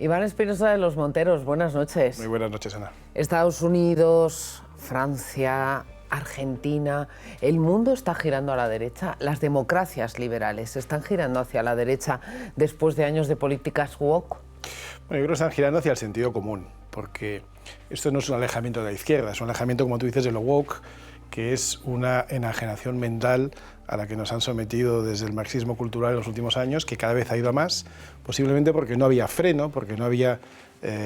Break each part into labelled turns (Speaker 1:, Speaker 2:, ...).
Speaker 1: Iván Espinosa de los Monteros, buenas noches.
Speaker 2: Muy buenas noches, Ana.
Speaker 1: Estados Unidos, Francia, Argentina, el mundo está girando a la derecha. Las democracias liberales están girando hacia la derecha después de años de políticas woke.
Speaker 2: Bueno, yo creo que están girando hacia el sentido común, porque esto no es un alejamiento de la izquierda, es un alejamiento, como tú dices, de lo woke, que es una enajenación mental a la que nos han sometido desde el marxismo cultural en los últimos años, que cada vez ha ido a más, posiblemente porque no había freno, porque no había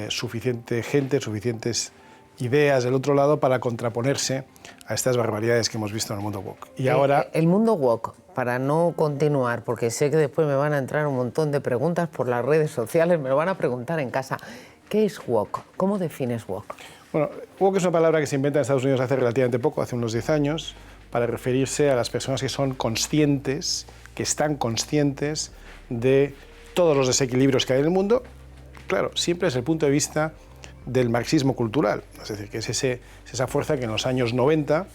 Speaker 2: suficiente gente, suficientes ideas del otro lado para contraponerse a estas barbaridades que hemos visto en el mundo woke. Y ahora...
Speaker 1: El mundo woke, para no continuar, porque sé que después me van a entrar un montón de preguntas por las redes sociales, me lo van a preguntar en casa. ¿Qué es woke? ¿Cómo defines woke?
Speaker 2: Bueno, woke es una palabra que se inventa en Estados Unidos hace relativamente poco, hace unos 10 años, para referirse a las personas que son conscientes, que están conscientes de todos los desequilibrios que hay en el mundo. Claro, siempre desde el punto de vista del marxismo cultural, es decir, que es esa fuerza que en los años 90,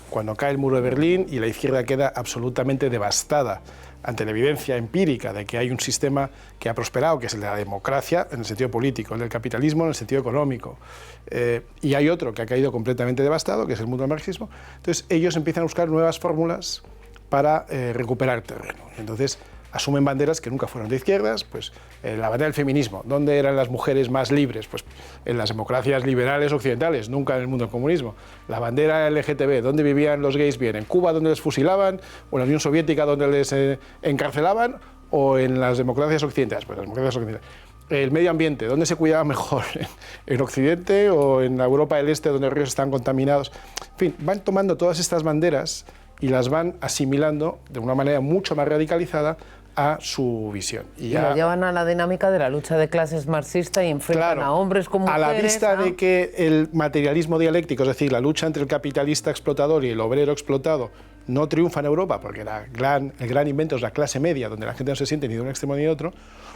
Speaker 2: cuando cae el muro de Berlín y la izquierda queda absolutamente devastada ante la evidencia empírica de que hay un sistema que ha prosperado, que es el de la democracia en el sentido político, el del capitalismo en el sentido económico, y hay otro que ha caído completamente devastado, que es el mundo del marxismo. Entonces ellos empiezan a buscar nuevas fórmulas para recuperar terreno. Entonces asumen banderas que nunca fueron de izquierdas, pues la bandera del feminismo. ¿Dónde eran las mujeres más libres? Pues en las democracias liberales occidentales, nunca en el mundo del comunismo. La bandera LGTB, ¿dónde vivían los gays bien? ¿En Cuba, donde les fusilaban? ¿O en la Unión Soviética, donde les encarcelaban? ¿O en las democracias occidentales? Pues las democracias occidentales. El medio ambiente, ¿dónde se cuidaba mejor? ¿En Occidente o en la Europa del Este, donde los ríos están contaminados? En fin, van tomando todas estas banderas y las van asimilando de una manera mucho más radicalizada a su visión.
Speaker 1: Y lo llevan a la dinámica de la lucha de clases marxista y enfrentan a hombres como mujeres.
Speaker 2: A la vista de que el materialismo dialéctico, es decir, la lucha entre el capitalista explotador y el obrero explotado, no triunfa en Europa, porque el gran invento es la clase media, donde la gente no se siente ni de un extremo ni de otro,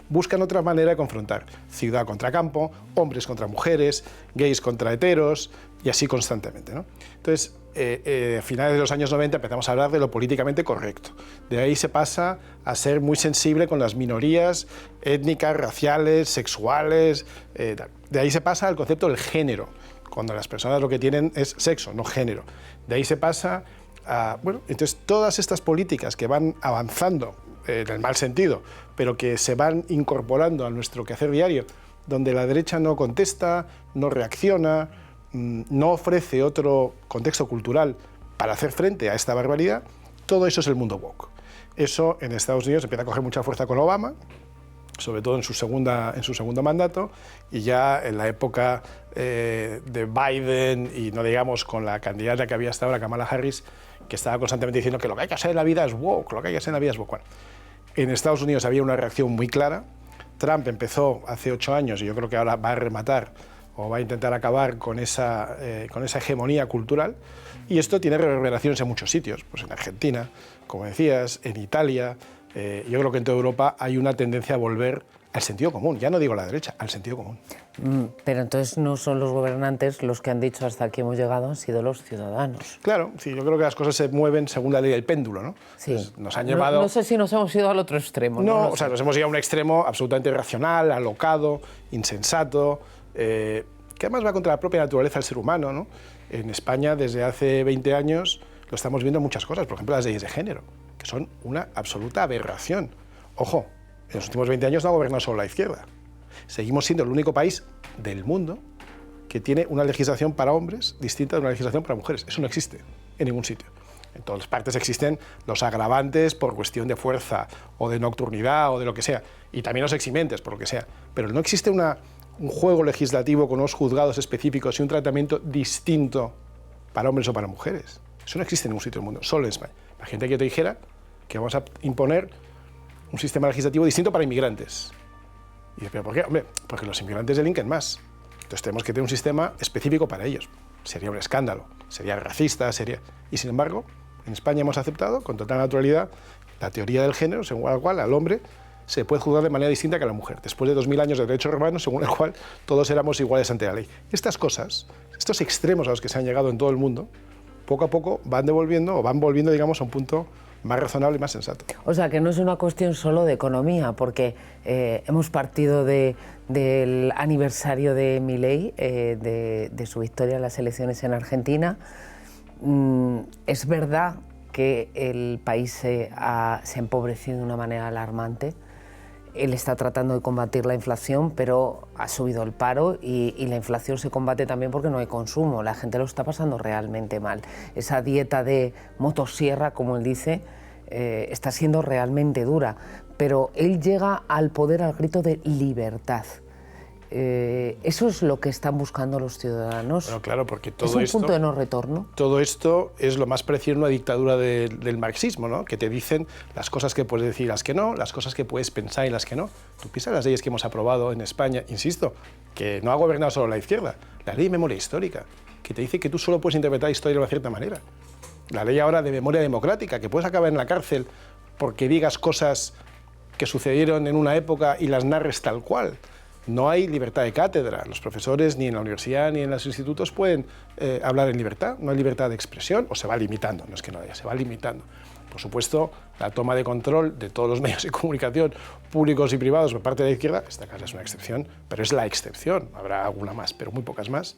Speaker 2: buscan otra manera de confrontar. Ciudad contra campo, hombres contra mujeres, gays contra heteros, y así constantemente, ¿no? Entonces, a finales de los años 90 empezamos a hablar de lo políticamente correcto. De ahí se pasa a ser muy sensible con las minorías étnicas, raciales, sexuales. De ahí se pasa al concepto del género, cuando las personas lo que tienen es sexo, no género. De ahí se pasa a... Bueno, entonces todas estas políticas que van avanzando en el mal sentido, pero que se van incorporando a nuestro quehacer diario, donde la derecha no contesta, no reacciona, no ofrece otro contexto cultural para hacer frente a esta barbaridad, todo eso es el mundo woke. Eso en Estados Unidos empieza a coger mucha fuerza con Obama, sobre todo en su segundo mandato, y ya en la época de Biden, y no digamos con la candidata que había hasta ahora, Kamala Harris, que estaba constantemente diciendo que lo que hay que hacer en la vida es woke, lo que hay que hacer en la vida es woke. Bueno, en Estados Unidos había una reacción muy clara. Trump empezó hace 8 años, y yo creo que ahora va a rematar o va a intentar acabar con esa hegemonía cultural, y esto tiene reverberaciones en muchos sitios, pues en Argentina, como decías, en Italia. Yo creo que en toda Europa hay una tendencia a volver al sentido común, ya no digo la derecha, al sentido común.
Speaker 1: Pero entonces no son los gobernantes los que han dicho hasta aquí hemos llegado, han sido los ciudadanos.
Speaker 2: Claro, sí, yo creo que las cosas se mueven según la ley del péndulo, ¿no?
Speaker 1: Sí.
Speaker 2: Pues nos han llevado...
Speaker 1: No sé si nos hemos ido al otro extremo.
Speaker 2: No, o sea, nos hemos ido a un extremo absolutamente irracional, alocado, insensato, que además va contra la propia naturaleza del ser humano, ¿no? En España, desde hace 20 años, lo estamos viendo en muchas cosas, por ejemplo, las leyes de género, que son una absoluta aberración. Ojo, en los últimos 20 años no ha gobernado solo la izquierda. Seguimos siendo el único país del mundo que tiene una legislación para hombres distinta de una legislación para mujeres. Eso no existe en ningún sitio. En todas partes existen los agravantes por cuestión de fuerza o de nocturnidad o de lo que sea, y también los eximentes por lo que sea. Pero no existe un juego legislativo con unos juzgados específicos y un tratamiento distinto para hombres o para mujeres. Eso no existe en ningún sitio del mundo, solo en España. La gente que te dijera que vamos a imponer un sistema legislativo distinto para inmigrantes. Y dices, ¿pero por qué? Hombre, porque los inmigrantes delinquen más. Entonces tenemos que tener un sistema específico para ellos. Sería un escándalo, sería racista, sería... Y sin embargo, en España hemos aceptado con total naturalidad la teoría del género, según la cual al hombre se puede juzgar de manera distinta que a la mujer, después de 2000 años de derecho romano, según el cual todos éramos iguales ante la ley. Estas cosas, estos extremos a los que se han llegado en todo el mundo, poco a poco van devolviendo o van volviendo, digamos, a un punto más razonable y más sensato.
Speaker 1: O sea, que no es una cuestión solo de economía, porque hemos partido del aniversario de Milei, de su victoria en las elecciones en Argentina. Es verdad que el país se ha empobrecido de una manera alarmante. Él está tratando de combatir la inflación, pero ha subido el paro y la inflación se combate también porque no hay consumo. La gente lo está pasando realmente mal. Esa dieta de motosierra, como él dice, está siendo realmente dura. Pero él llega al poder al grito de libertad. Eso es lo que están buscando los ciudadanos.
Speaker 2: Bueno, claro, porque todo
Speaker 1: ¿Es
Speaker 2: esto,
Speaker 1: un punto de no retorno?
Speaker 2: Todo esto es lo más parecido a una dictadura del marxismo, ¿no? Que te dicen las cosas que puedes decir y las que no, las cosas que puedes pensar y las que no. Tú piensas las leyes que hemos aprobado en España, insisto, que no ha gobernado solo la izquierda. La ley de memoria histórica, que te dice que tú solo puedes interpretar la historia de una cierta manera. La ley ahora de memoria democrática, que puedes acabar en la cárcel porque digas cosas que sucedieron en una época y las narres tal cual. No hay libertad de cátedra. Los profesores ni en la universidad ni en los institutos pueden hablar en libertad. No hay libertad de expresión o se va limitando. No es que no haya, se va limitando. Por supuesto, la toma de control de todos los medios de comunicación públicos y privados por parte de la izquierda, esta casa es una excepción, pero es la excepción. Habrá alguna más, pero muy pocas más.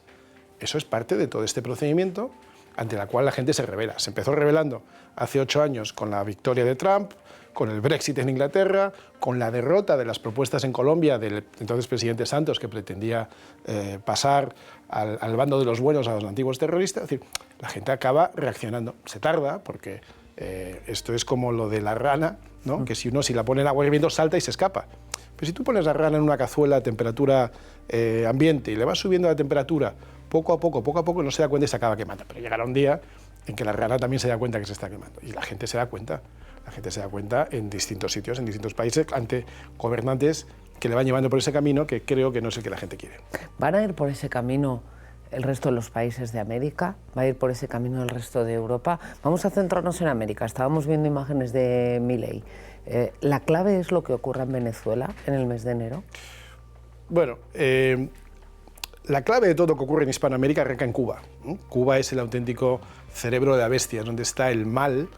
Speaker 2: Eso es parte de todo este procedimiento ante la cual la gente se revela. Se empezó rebelando hace 8 años con la victoria de Trump, con el Brexit en Inglaterra, con la derrota de las propuestas en Colombia del entonces presidente Santos, que pretendía pasar al bando de los buenos a los antiguos terroristas. Es decir, la gente acaba reaccionando. Se tarda, porque esto es como lo de la rana, ¿no? Que si la pone en agua hirviendo salta y se escapa. Pero si tú pones la rana en una cazuela a temperatura ambiente y le vas subiendo la temperatura poco a poco, no se da cuenta y se acaba quemando. Pero llegará un día en que la rana también se da cuenta que se está quemando. Y la gente se da cuenta. La gente se da cuenta en distintos sitios, en distintos países, ante gobernantes que le van llevando por ese camino que creo que no es el que la gente quiere.
Speaker 1: ¿Van a ir por ese camino el resto de los países de América? ¿Va a ir por ese camino el resto de Europa? Vamos a centrarnos en América. Estábamos viendo imágenes de Milei. ¿La clave es lo que ocurra en Venezuela en el mes de enero?
Speaker 2: Bueno, la clave de todo lo que ocurre en Hispanoamérica arranca en Cuba. Cuba es el auténtico cerebro de la bestia, es donde está el mal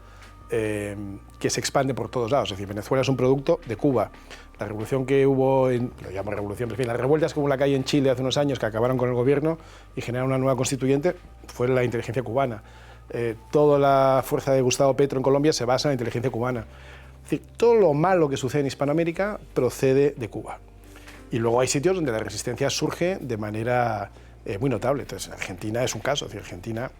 Speaker 2: que se expande por todos lados. Es decir, Venezuela es un producto de Cuba. La revolución que hubo, lo llamo revolución, pero en fin, las revueltas que hubo en la calle en Chile hace unos años que acabaron con el gobierno y generaron una nueva constituyente, fue la inteligencia cubana. Toda la fuerza de Gustavo Petro en Colombia se basa en la inteligencia cubana. Es decir, todo lo malo que sucede en Hispanoamérica procede de Cuba. Y luego hay sitios donde la resistencia surge de manera muy notable. Entonces, Argentina es un caso. Es decir, Argentina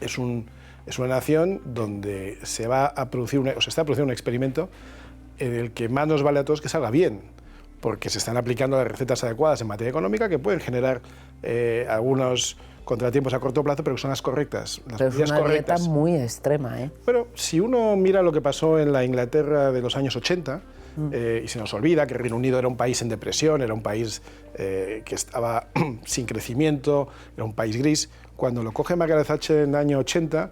Speaker 2: es una nación donde se va a producir se está produciendo un experimento en el que más nos vale a todos que salga bien, porque se están aplicando las recetas adecuadas en materia económica que pueden generar algunos contratiempos a corto plazo, pero que son las correctas.
Speaker 1: Pero es una dieta muy extrema, ¿eh?
Speaker 2: Pero si uno mira lo que pasó en la Inglaterra de los años 80, y se nos olvida que Reino Unido era un país en depresión, era un país que estaba sin crecimiento, era un país gris. Cuando lo coge Margaret Thatcher en el año 80,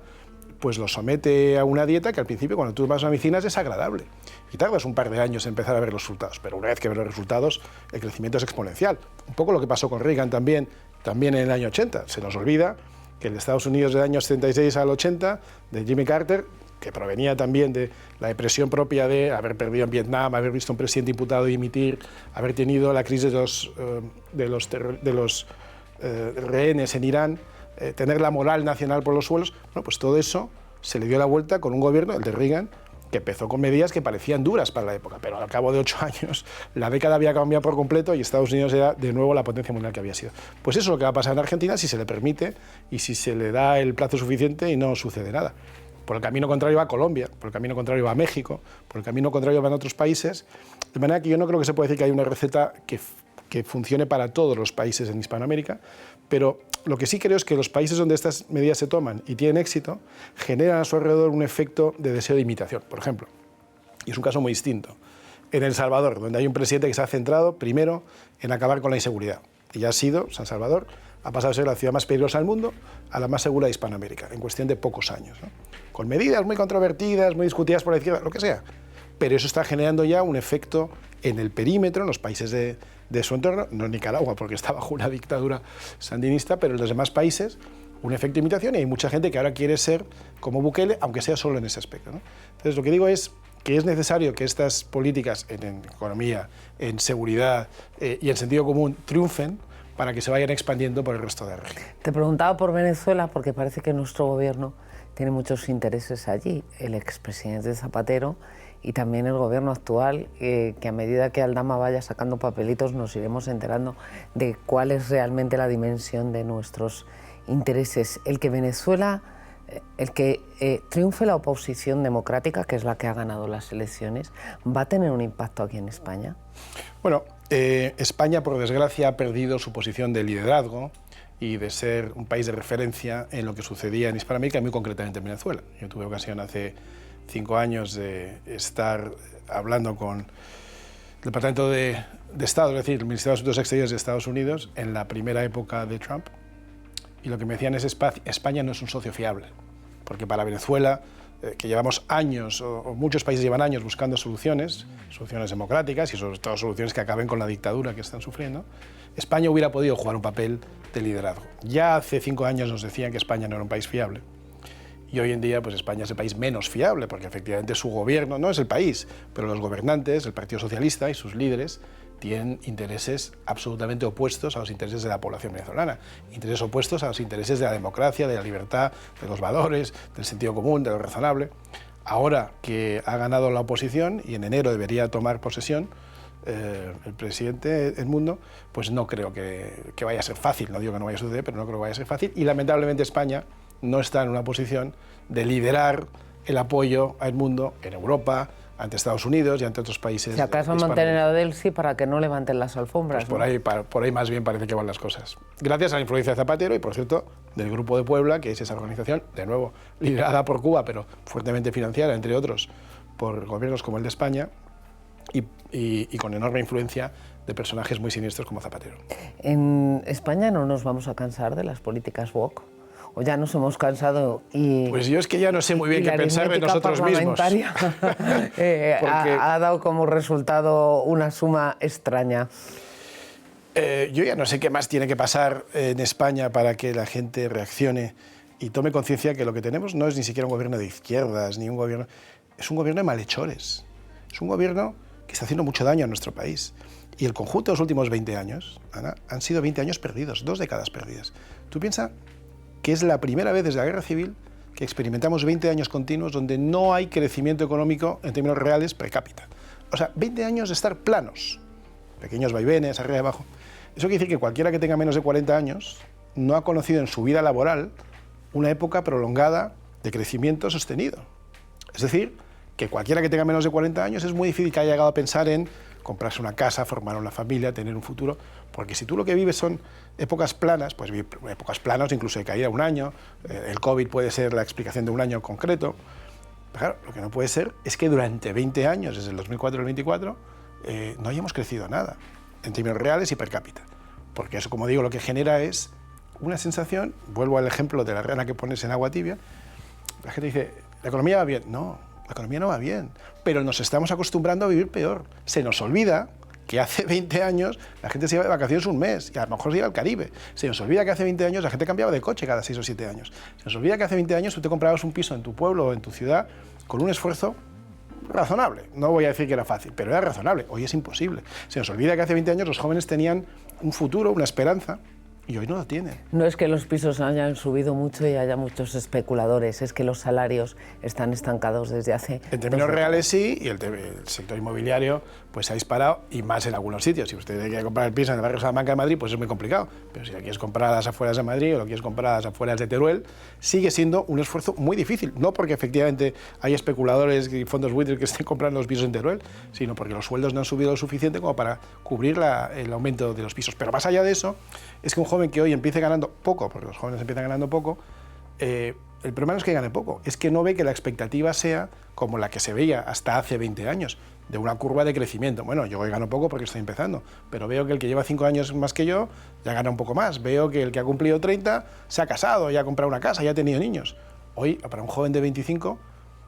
Speaker 2: pues lo somete a una dieta que al principio, cuando tú vas a la medicina, es desagradable. Y tardas un par de años en empezar a ver los resultados. Pero una vez que ves los resultados, el crecimiento es exponencial. Un poco lo que pasó con Reagan también en el año 80. Se nos olvida que en Estados Unidos del año 76 al 80, de Jimmy Carter, que provenía también de la depresión propia de haber perdido en Vietnam, haber visto a un presidente imputado dimitir, haber tenido la crisis de los rehenes en Irán, tener la moral nacional por los suelos. Bueno, pues todo eso se le dio la vuelta con un gobierno, el de Reagan, que empezó con medidas que parecían duras para la época, pero al cabo de 8 años la década había cambiado por completo y Estados Unidos era de nuevo la potencia mundial que había sido. Pues eso es lo que va a pasar en Argentina si se le permite y si se le da el plazo suficiente y no sucede nada. Por el camino contrario va Colombia, por el camino contrario va México, por el camino contrario van otros países, de manera que yo no creo que se pueda decir que hay una receta que funcione para todos los países en Hispanoamérica, pero lo que sí creo es que los países donde estas medidas se toman y tienen éxito, generan a su alrededor un efecto de deseo de imitación. Por ejemplo, y es un caso muy distinto, en El Salvador, donde hay un presidente que se ha centrado primero en acabar con la inseguridad, y ya ha sido, San Salvador, ha pasado a ser la ciudad más peligrosa del mundo a la más segura de Hispanoamérica, en cuestión de pocos años, ¿no? Con medidas muy controvertidas, muy discutidas por la izquierda, lo que sea, pero eso está generando ya un efecto en el perímetro, en los países de su entorno, no en Nicaragua, porque está bajo una dictadura sandinista, pero en los demás países, un efecto de imitación y hay mucha gente que ahora quiere ser como Bukele, aunque sea solo en ese aspecto, ¿no? Entonces, lo que digo es que es necesario que estas políticas en economía, en seguridad y en sentido común triunfen para que se vayan expandiendo por el resto de la región.
Speaker 1: Te preguntaba por Venezuela porque parece que nuestro gobierno tiene muchos intereses allí, el expresidente Zapatero y también el gobierno actual, que a medida que Aldama vaya sacando papelitos nos iremos enterando de cuál es realmente la dimensión de nuestros intereses. El que Venezuela, triunfe la oposición democrática, que es la que ha ganado las elecciones, ¿va a tener un impacto aquí en España?
Speaker 2: Bueno, España, por desgracia, ha perdido su posición de liderazgo y de ser un país de referencia en lo que sucedía en Hispanoamérica y muy concretamente en Venezuela. Yo tuve ocasión hace 5 años de estar hablando con el Departamento de Estado, es decir, el Ministerio de Asuntos Exteriores de Estados Unidos, en la primera época de Trump, y lo que me decían es España no es un socio fiable, porque para Venezuela, que llevamos años, o muchos países llevan años buscando soluciones democráticas y sobre todo soluciones que acaben con la dictadura que están sufriendo, España hubiera podido jugar un papel de liderazgo. Ya hace 5 años nos decían que España no era un país fiable y hoy en día pues España es el país menos fiable porque efectivamente su gobierno, no es el país, pero los gobernantes, el Partido Socialista y sus líderes tienen intereses absolutamente opuestos a los intereses de la población venezolana, intereses opuestos a los intereses de la democracia, de la libertad, de los valores, del sentido común, de lo razonable. Ahora que ha ganado la oposición y en enero debería tomar posesión el presidente del mundo, pues no creo que vaya a ser fácil, no digo que no vaya a suceder, pero no creo que vaya a ser fácil y lamentablemente España no está en una posición de liderar el apoyo al mundo en Europa, ante Estados Unidos y ante otros países.
Speaker 1: Si acaso mantener a Delcy para que no levanten las alfombras.
Speaker 2: Pues por ahí más bien parece que van las cosas. Gracias a la influencia de Zapatero y, por cierto, del Grupo de Puebla, que es esa organización, de nuevo, liderada por Cuba, pero fuertemente financiada, entre otros, por gobiernos como el de España y con enorme influencia de personajes muy siniestros como Zapatero.
Speaker 1: ¿En España no nos vamos a cansar de las políticas woke? ¿O ya nos hemos cansado y...?
Speaker 2: Pues yo es que ya no sé muy bien qué pensar de nosotros mismos.
Speaker 1: Porque ha dado como resultado una suma extraña.
Speaker 2: Yo ya no sé qué más tiene que pasar en España para que la gente reaccione y tome conciencia que lo que tenemos no es ni siquiera un gobierno de izquierdas, ni un gobierno... Es un gobierno de malhechores. Es un gobierno que está haciendo mucho daño a nuestro país. Y el conjunto de los últimos 20 años, Ana, han sido 20 años perdidos, 2 décadas perdidas. Tú piensas que es la primera vez desde la Guerra Civil que experimentamos 20 años continuos donde no hay crecimiento económico en términos reales per cápita. O sea, 20 años de estar planos, pequeños vaivenes, arriba y abajo. Eso quiere decir que cualquiera que tenga menos de 40 años no ha conocido en su vida laboral una época prolongada de crecimiento sostenido. Es decir, que cualquiera que tenga menos de 40 años es muy difícil que haya llegado a pensar en comprarse una casa, formar una familia, tener un futuro, porque si tú lo que vives son épocas planas, pues épocas planas incluso de caída un año, el COVID puede ser la explicación de un año concreto, pero claro, lo que no puede ser es que durante 20 años, desde el 2004 al 2024, no hayamos crecido nada, en términos reales y per cápita, porque eso, como digo, lo que genera es una sensación, vuelvo al ejemplo de la rana que pones en agua tibia, la gente dice, ¿la economía va bien? No. La economía no va bien, pero nos estamos acostumbrando a vivir peor. Se nos olvida que hace 20 años la gente se iba de vacaciones un mes y a lo mejor se iba al Caribe. Se nos olvida que hace 20 años la gente cambiaba de coche cada 6 o 7 años. Se nos olvida que hace 20 años tú te comprabas un piso en tu pueblo o en tu ciudad con un esfuerzo razonable. No voy a decir que era fácil, pero era razonable. Hoy es imposible. Se nos olvida que hace 20 años los jóvenes tenían un futuro, una esperanza, y hoy no lo tienen.
Speaker 1: No es que los pisos hayan subido mucho y haya muchos especuladores, es que los salarios están estancados desde hace...
Speaker 2: En términos reales sí, y el sector inmobiliario pues se ha disparado, y más en algunos sitios. Si usted quiere comprar el piso en el barrio Salamanca de Madrid, pues es muy complicado. Pero si lo quieres comprar a las afueras de Madrid o lo quieres comprar a las afueras de Teruel, sigue siendo un esfuerzo muy difícil. No porque efectivamente hay especuladores y fondos buitres que estén comprando los pisos en Teruel, sino porque los sueldos no han subido lo suficiente como para cubrir el aumento de los pisos. Pero más allá de eso, es que un joven que hoy empiece ganando poco, porque los jóvenes empiezan ganando poco, el problema no es que gane poco, es que no ve que la expectativa sea como la que se veía hasta hace 20 años, de una curva de crecimiento. Bueno, yo hoy gano poco porque estoy empezando, pero veo que el que lleva 5 años más que yo ya gana un poco más. Veo que el que ha cumplido 30 se ha casado, ya ha comprado una casa, ya ha tenido niños. Hoy, para un joven de 25,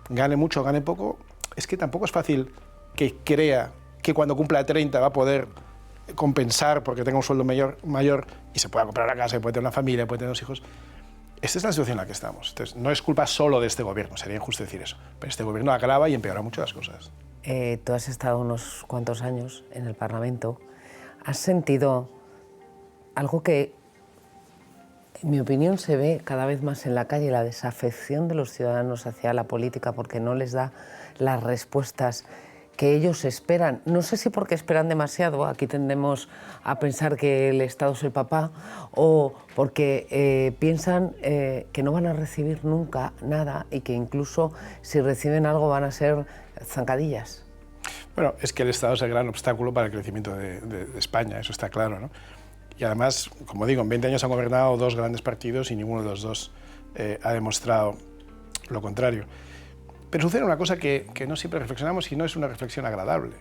Speaker 2: gane mucho o gane poco, es que tampoco es fácil que crea que cuando cumpla 30 va a poder compensar porque tenga un sueldo mayor y se pueda comprar una casa, y puede tener una familia, puede tener 2 hijos. Esta es la situación en la que estamos. Entonces, no es culpa solo de este gobierno, sería injusto decir eso, pero este gobierno agrava y empeora mucho las cosas.
Speaker 1: Tú has estado unos cuantos años en el Parlamento. ¿Has sentido algo que, en mi opinión, se ve cada vez más en la calle, la desafección de los ciudadanos hacia la política porque no les da las respuestas que ellos esperan? No sé si porque esperan demasiado, aquí tendemos a pensar que el Estado es el papá, o porque piensan que no van a recibir nunca nada y que incluso si reciben algo van a ser zancadillas.
Speaker 2: Bueno, es que el Estado es el gran obstáculo para el crecimiento de España, eso está claro, ¿no? Y además, como digo, en 20 años han gobernado dos grandes partidos y ninguno de los dos ha demostrado lo contrario. Pero sucede una cosa que no siempre reflexionamos y no es una reflexión agradable.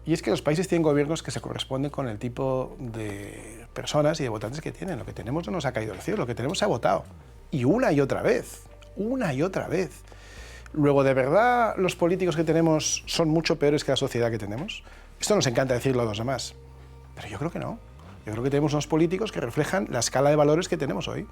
Speaker 2: Y es que los países tienen gobiernos que se corresponden con el tipo de personas y de votantes que tienen. Lo que tenemos no nos ha caído del cielo, lo que tenemos se ha votado. Y una y otra vez, una y otra vez. Luego, ¿de verdad los políticos que tenemos son mucho peores que la sociedad que tenemos? Esto nos encanta decirlo a los demás, pero yo creo que no. Yo creo que tenemos unos políticos que reflejan la escala de valores que tenemos hoy.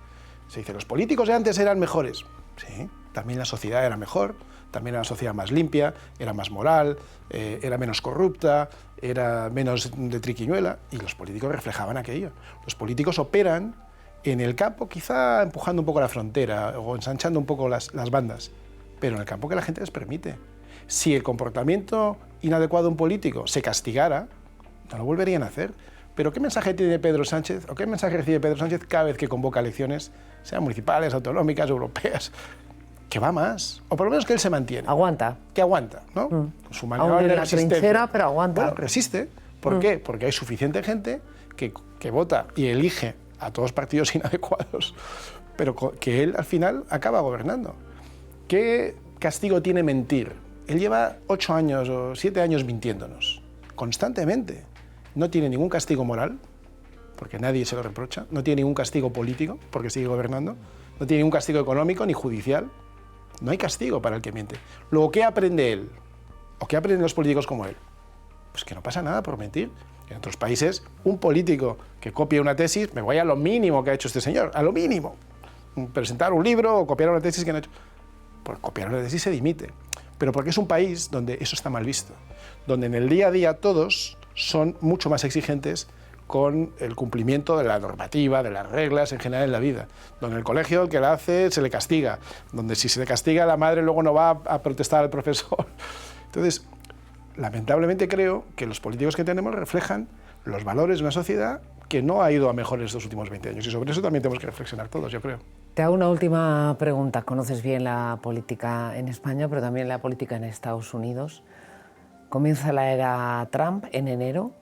Speaker 2: Se dice, los políticos de antes eran mejores. Sí, también la sociedad era mejor, también era una sociedad más limpia, era más moral, era menos corrupta, era menos de triquiñuela, y los políticos reflejaban aquello. Los políticos operan en el campo, quizá empujando un poco la frontera o ensanchando un poco las bandas, pero en el campo que la gente les permite. Si el comportamiento inadecuado de un político se castigara, no lo volverían a hacer. Pero ¿qué mensaje tiene Pedro Sánchez, o qué mensaje recibe Pedro Sánchez cada vez que convoca elecciones, sean municipales, autonómicas, europeas? Que va más, o por lo menos que él se mantiene.
Speaker 1: Aguanta.
Speaker 2: Que aguanta, ¿no? Con su manera
Speaker 1: Aún
Speaker 2: de
Speaker 1: en la
Speaker 2: resistencia.
Speaker 1: trinchera, pero aguanta.
Speaker 2: Bueno, resiste. ¿Por qué? Porque hay suficiente gente que vota y elige a todos partidos inadecuados, pero que él al final acaba gobernando. ¿Qué castigo tiene mentir? Él lleva 8 años o 7 años mintiéndonos, constantemente. No tiene ningún castigo moral, porque nadie se lo reprocha, no tiene ningún castigo político, porque sigue gobernando, no tiene ningún castigo económico ni judicial, no hay castigo para el que miente. Luego, ¿qué aprende él? ¿O qué aprenden los políticos como él? Pues que no pasa nada por mentir. En otros países, un político que copie una tesis, me voy a lo mínimo que ha hecho este señor, a lo mínimo. Presentar un libro o copiar una tesis que no ha hecho. Por copiar una tesis se dimite. Pero porque es un país donde eso está mal visto, donde en el día a día todos son mucho más exigentes con el cumplimiento de la normativa, de las reglas en general en la vida, donde el colegio el que la hace se le castiga, donde si se le castiga la madre luego no va a protestar al profesor. Entonces, lamentablemente creo que los políticos que tenemos reflejan los valores de una sociedad que no ha ido a mejor estos últimos 20 años y sobre eso también tenemos que reflexionar todos, yo creo.
Speaker 1: Te hago una última pregunta. Conoces bien la política en España, pero también la política en Estados Unidos. Comienza la era Trump en enero.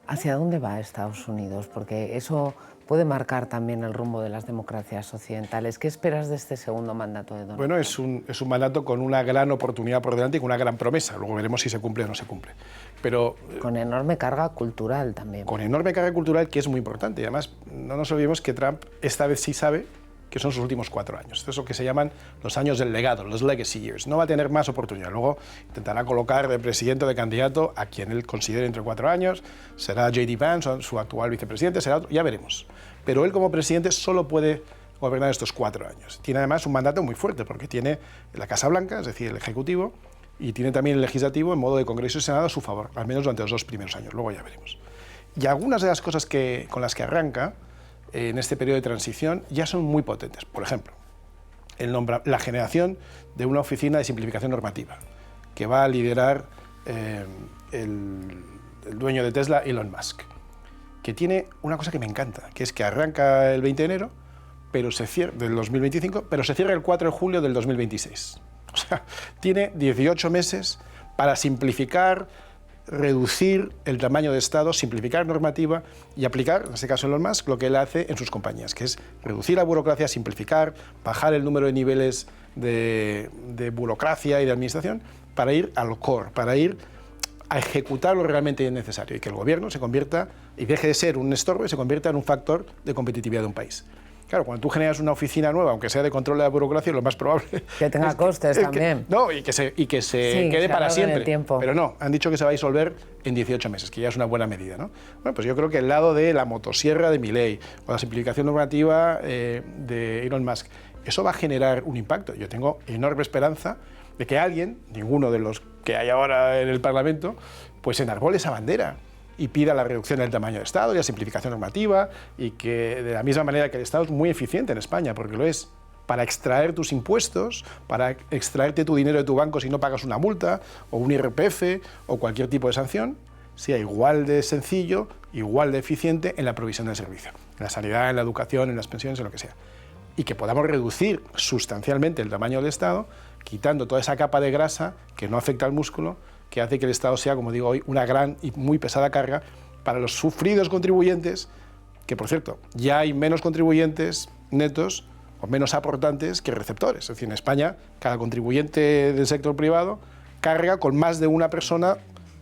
Speaker 1: ¿Hacia dónde va Estados Unidos? Porque eso puede marcar también el rumbo de las democracias occidentales. ¿Qué esperas de este segundo mandato de Donald Trump?
Speaker 2: Bueno, es un mandato con una gran oportunidad por delante y con una gran promesa. Luego veremos si se cumple o no se cumple. Pero,
Speaker 1: con enorme carga cultural también.
Speaker 2: Con enorme carga cultural, que es muy importante. Y además, no nos olvidemos que Trump esta vez sí sabe que son sus últimos 4 años. Esto es lo que se llaman los años del legado, los legacy years. No va a tener más oportunidad. Luego intentará colocar de presidente o de candidato a quien él considere entre 4 años. Será J.D. Vance, su actual vicepresidente, será otro, ya veremos. Pero él como presidente solo puede gobernar estos 4 años. Tiene además un mandato muy fuerte porque tiene la Casa Blanca, es decir, el Ejecutivo, y tiene también el Legislativo en modo de Congreso y Senado a su favor, al menos durante los 2 primeros años. Luego ya veremos. Y algunas de las cosas con las que arranca en este periodo de transición ya son muy potentes. Por ejemplo, la generación de una oficina de simplificación normativa que va a liderar el dueño de Tesla, Elon Musk, que tiene una cosa que me encanta, que es que arranca el 20 de enero del 2025, pero se cierra el 4 de julio del 2026. O sea, tiene 18 meses para simplificar, reducir el tamaño de Estado, simplificar normativa y aplicar, en este caso Elon Musk, lo que él hace en sus compañías, que es reducir la burocracia, simplificar, bajar el número de niveles de burocracia y de administración para ir al core, para ir a ejecutar lo realmente necesario y que el gobierno se convierta y deje de ser un estorbo y se convierta en un factor de competitividad de un país. Claro, cuando tú generas una oficina nueva, aunque sea de control de la burocracia, lo más probable
Speaker 1: que tenga costes también.
Speaker 2: No, y que se
Speaker 1: Sí,
Speaker 2: quede
Speaker 1: se
Speaker 2: para
Speaker 1: alargue en
Speaker 2: siempre.
Speaker 1: el tiempo.
Speaker 2: Pero no, han dicho que se va a disolver en 18 meses, que ya es una buena medida, ¿no? Bueno, pues yo creo que el lado de la motosierra de Milei o la simplificación normativa de Elon Musk, eso va a generar un impacto. Yo tengo enorme esperanza de que alguien, ninguno de los que hay ahora en el Parlamento, pues enarbole esa bandera y pida la reducción del tamaño del Estado y la simplificación normativa, y que de la misma manera que el Estado es muy eficiente en España, porque lo es para extraer tus impuestos, para extraerte tu dinero de tu banco si no pagas una multa, o un IRPF, o cualquier tipo de sanción, sea igual de sencillo, igual de eficiente en la provisión del servicio, en la sanidad, en la educación, en las pensiones, en lo que sea. Y que podamos reducir sustancialmente el tamaño del Estado, quitando toda esa capa de grasa que no afecta al músculo, que hace que el Estado sea, como digo hoy, una gran y muy pesada carga para los sufridos contribuyentes, que por cierto, ya hay menos contribuyentes netos o menos aportantes que receptores. Es decir, en España, cada contribuyente del sector privado carga con más de una persona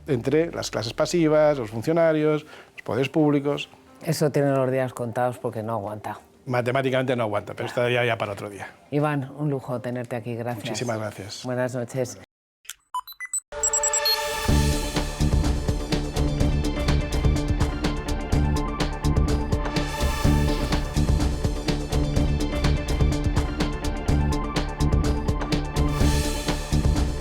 Speaker 2: entre las clases pasivas, los funcionarios, los poderes públicos.
Speaker 1: Eso tiene los días contados porque no aguanta.
Speaker 2: Matemáticamente no aguanta, pero estaría ya para otro día.
Speaker 1: Iván, un lujo tenerte aquí, gracias.
Speaker 2: Muchísimas gracias.
Speaker 1: Buenas noches.